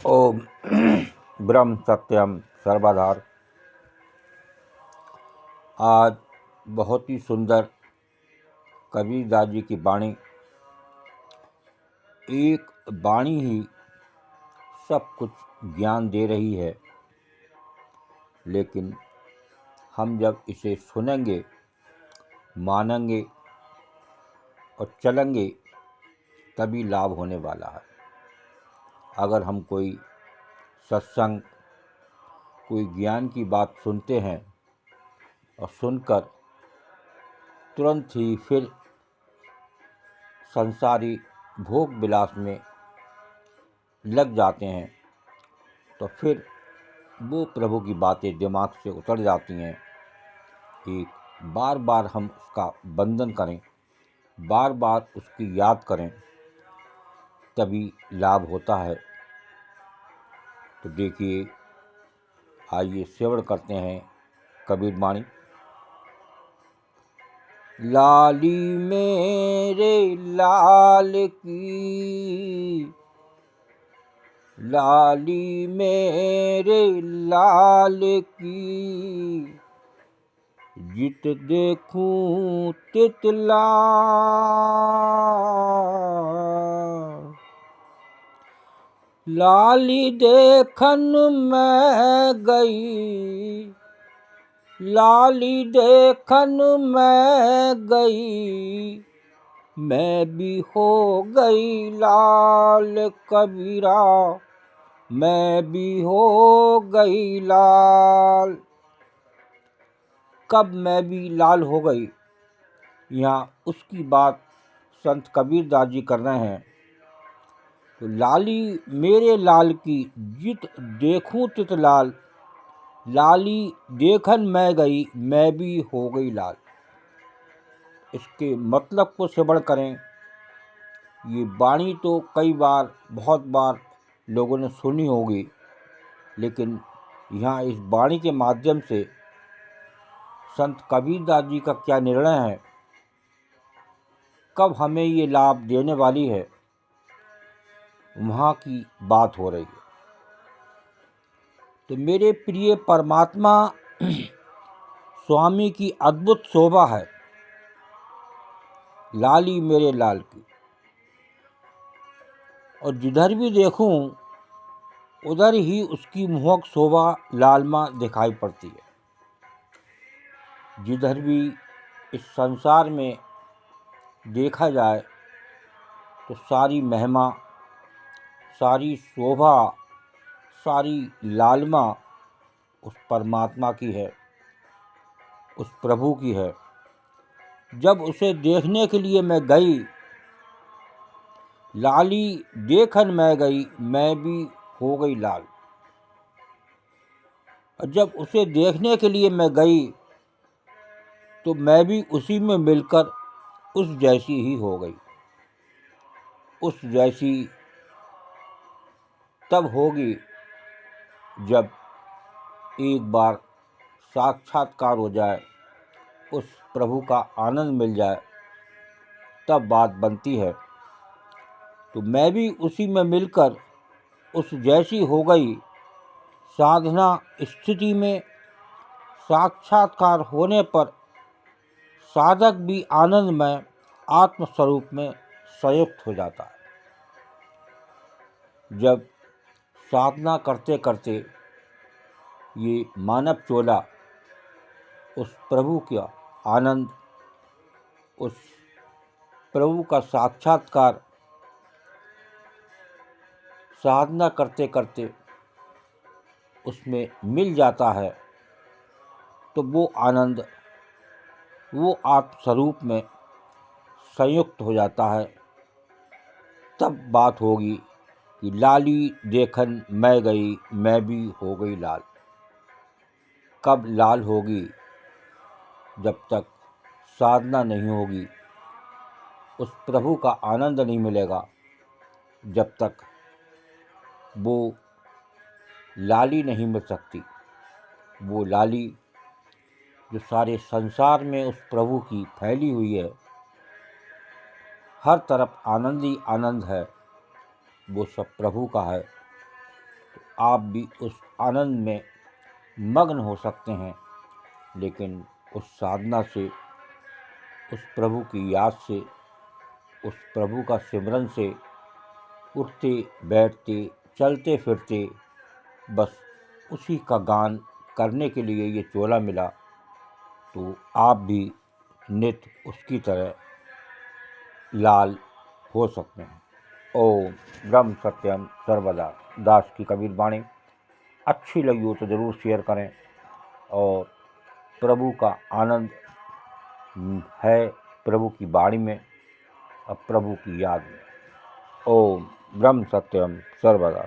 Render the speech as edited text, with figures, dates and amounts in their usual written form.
ओम ब्रह्म सत्यम सर्वधार। आज बहुत ही सुंदर कबीरदास जी की वाणी। एक वाणी ही सब कुछ ज्ञान दे रही है, लेकिन हम जब इसे सुनेंगे, मानेंगे और चलेंगे तभी लाभ होने वाला है। अगर हम कोई सत्संग, कोई ज्ञान की बात सुनते हैं और सुनकर तुरंत ही फिर संसारी भोग विलास में लग जाते हैं, तो फिर वो प्रभु की बातें दिमाग से उतर जाती हैं। एक बार बार हम उसका वंदन करें, बार बार उसकी याद करें, तभी लाभ होता है। तो देखिए, आइए श्रवण करते हैं कबीर वाणी। लाली मेरे लाल की, लाली मेरे लाल की, जित देखूं तित लाल। लाली देखन मैं गई, लाली देखन मैं गई, मैं भी हो गई लाल कबीरा, मैं भी हो गई लाल। कब मैं भी लाल हो गई, यहाँ उसकी बात संत कबीरदास जी कर रहे हैं। तो लाली मेरे लाल की, जित देखूं तित लाल। लाली देखन मैं गई, मैं भी हो गई लाल। इसके मतलब को श्रवण करें। ये वाणी तो कई बार, बहुत बार लोगों ने सुनी होगी, लेकिन यहाँ इस वाणी के माध्यम से संत कबीरदास जी का क्या निर्णय है, कब हमें ये लाभ देने वाली है, वहाँ की बात हो रही है। तो मेरे प्रिय परमात्मा स्वामी की अद्भुत शोभा है लाली मेरे लाल की। और जिधर भी देखूं उधर ही उसकी मोहक शोभा लालमा दिखाई पड़ती है। जिधर भी इस संसार में देखा जाए तो सारी महिमा, सारी शोभा, सारी लालमा उस परमात्मा की है, उस प्रभु की है। जब उसे देखने के लिए मैं गई, लाली देखन मैं गई, मैं भी हो गई लाल। और जब उसे देखने के लिए मैं गई तो मैं भी उसी में मिलकर उस जैसी ही हो गई। उस जैसी तब होगी जब एक बार साक्षात्कार हो जाए, उस प्रभु का आनंद मिल जाए, तब बात बनती है। तो मैं भी उसी में मिलकर उस जैसी हो गई। साधना स्थिति में साक्षात्कार होने पर साधक भी आनंद में आत्मस्वरूप में संयुक्त हो जाता है। जब साधना करते करते ये मानव चोला उस प्रभु का आनंद, उस प्रभु का साक्षात्कार साधना करते करते उसमें मिल जाता है, तो वो आनंद, वो आत्मस्वरूप में संयुक्त हो जाता है। तब बात होगी कि लाली देखन मैं गई, मैं भी हो गई लाल। कब लाल होगी? जब तक साधना नहीं होगी, उस प्रभु का आनंद नहीं मिलेगा, जब तक वो लाली नहीं मिल सकती। वो लाली जो सारे संसार में उस प्रभु की फैली हुई है, हर तरफ आनंद ही आनंद है, वो सब प्रभु का है। आप भी उस आनंद में मग्न हो सकते हैं। लेकिन उस साधना से, उस प्रभु की याद से, उस प्रभु का सिमरन से, उठते बैठते चलते फिरते बस उसी का गान करने के लिए ये चोला मिला, तो आप भी नित्य उसकी तरह लाल हो सकते हैं। ओम ब्रह्म सत्यम सर्वदा। दास की कबीर वाणी अच्छी लगी हो तो ज़रूर शेयर करें। और प्रभु का आनंद है प्रभु की वाणी में और प्रभु की याद में। ओम ब्रह्म सत्यम सर्वदा।